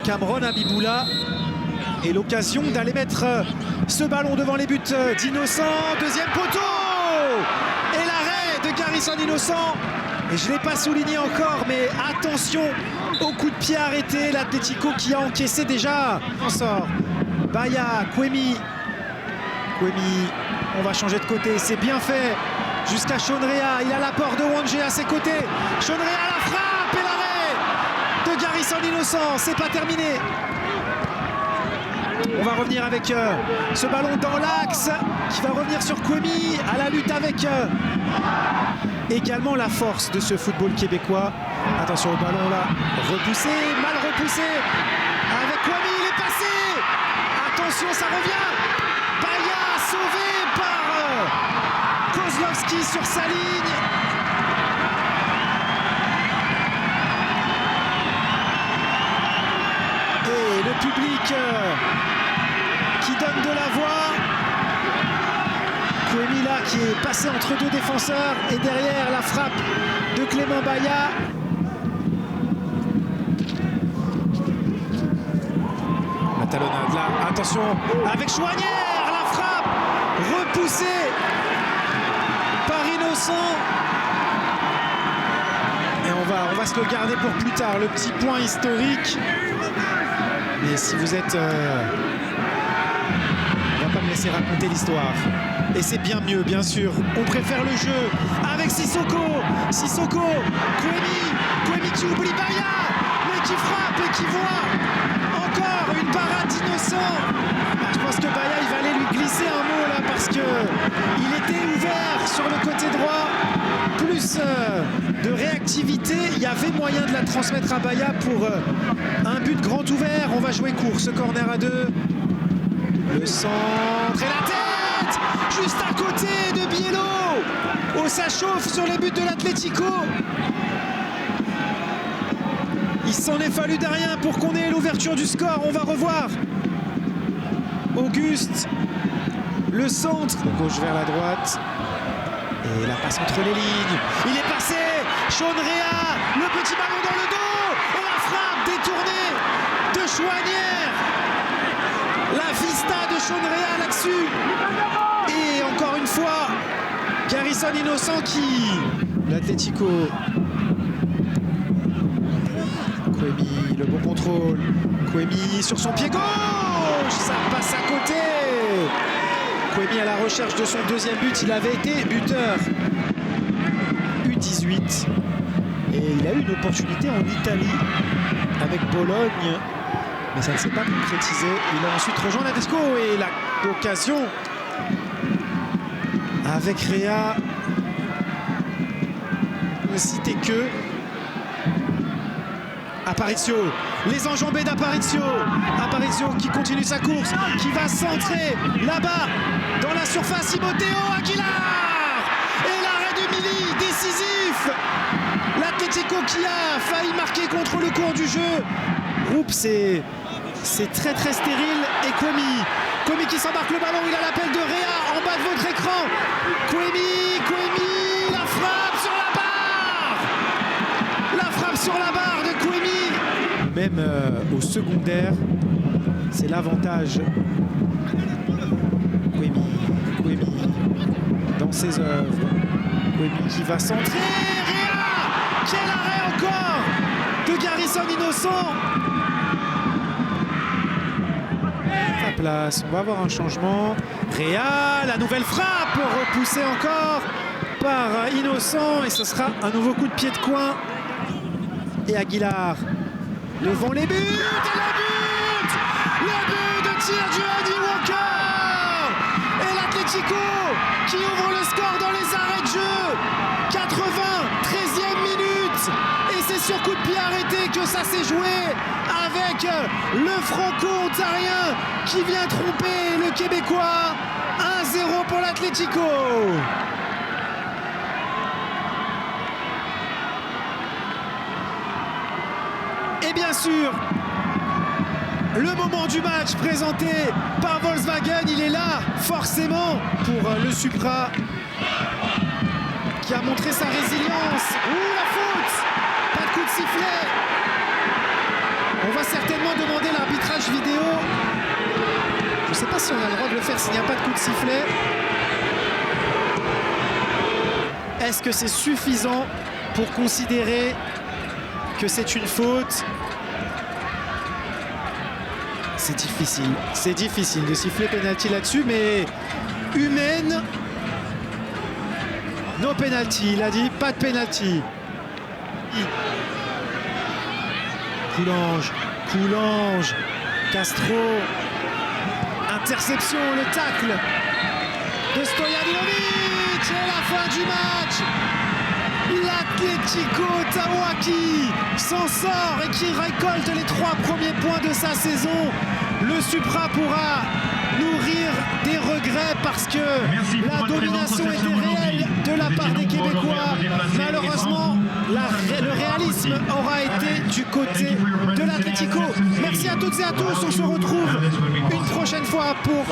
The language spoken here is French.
Cameron Abiboula. Et l'occasion d'aller mettre ce ballon devant les buts d'Innocent. Deuxième poteau. Et l'arrêt de Garrison Innocent. Et je ne l'ai pas souligné encore, mais attention au coup de pied arrêté. L'Atlético qui a encaissé déjà. On sort. Baya, Kwemi. Kwemi, on va changer de côté. C'est bien fait. Jusqu'à Shonrea. Il a l'apport de Wangé à ses côtés. Shonrea la frappe et l'arrêt de Garrison Innocent. C'est pas terminé. On va revenir avec ce ballon dans l'axe qui va revenir sur Kwemi à la lutte avec également la force de ce football québécois. Attention au ballon là, repoussé, mal repoussé avec Kwemi, il est passé. Attention, ça revient. Baya sauvé par Kozlowski sur sa ligne. Et le public qui donne de la voix. Kwemi là qui est passé entre deux défenseurs et derrière la frappe de Clément Baya. La talonnade là, attention avec Chouanière, la frappe repoussée par Innocent. Et on va se le garder pour plus tard, le petit point historique. Mais si vous êtes... on va pas me laisser raconter l'histoire. Et c'est bien mieux, bien sûr. On préfère le jeu avec Sissoko. Sissoko, Kwemi qui oublie Baya, mais qui frappe et qui voit encore une parade d'Innocent. Je pense que Baya, il va aller lui glisser un mot là parce que il était ouvert sur le côté droit. Plus de réactivité, il y avait moyen de la transmettre à Baya pour un but grand ouvert. On va jouer court, ce corner à deux. Le centre et la tête juste à côté de Biello. Oh, ça chauffe sur les buts de l'Atlético. Il s'en est fallu de rien pour qu'on ait l'ouverture du score. On va revoir Auguste, le centre, de gauche vers la droite. Et la passe entre les lignes. Il est passé. Shonrea, le petit ballon dans le dos. Et la frappe détournée de Chouanière. La vista de Shonrea là-dessus. Et encore une fois, Garrison Innocent qui... L'Atlético. Kwemi, le bon contrôle. Kwemi sur son pied gauche. Ça passe à côté. Kwemi à la recherche de son deuxième but. Il avait été buteur U18. Et il a eu une opportunité en Italie avec Bologne. Mais ça ne s'est pas concrétisé. Il a ensuite rejoint l'Atlético et l'occasion avec Réa ne citait que Aparicio, les enjambées d'Aparicio. Aparicio qui continue sa course, qui va centrer là-bas dans la surface. Timoteo Aguilar et l'arrêt de Mili décisif. L'Atlético qui a failli marquer contre le cours du jeu. Groupe, c'est très très stérile. Et Kwemi qui s'embarque le ballon, il a l'appel de Réa en bas de votre écran. Kwemi, la frappe sur la barre. La frappe sur la barre de Kwemi. Même au secondaire, c'est l'avantage. Kwemi dans ses œuvres. Kwemi qui va centrer. Réa, quel arrêt encore de Garrison Innocent. Place. On va avoir un changement. Réa, la nouvelle frappe repoussée encore par Innocent et ce sera un nouveau coup de pied de coin. Et Aguilar devant les buts et le but de Tierdy Walker et l'Atlético qui ouvre le score dans les arrêts de jeu. 93e minute et c'est sur coup de pied arrêté que ça s'est joué avec le franco-ontarien qui vient tromper le Québécois. 1-0 pour l'Atlético. Et bien sûr, le moment du match présenté par Volkswagen, il est là forcément pour le Supra qui a montré sa résilience. Ouh, la faute! Pas de coup de sifflet. On va certainement demander si on a le droit de le faire s'il n'y a pas de coup de sifflet. Est-ce que c'est suffisant pour considérer que c'est une faute? C'est difficile de siffler penalty là-dessus, mais humaine. No penalty, il a dit, pas de penalty. Coulange, Castro, interception, le tacle de Stojanovic et la fin du match. L'Atlético Ottawa s'en sort et qui récolte les 3 premiers points de sa saison. Le Supra pourra nourrir des regrets parce que la domination était réelle de la part des Québécois. Malheureusement, le réalisme aura été du côté de l'Atlético. Merci à toutes et à tous. On se retrouve une prochaine fois pour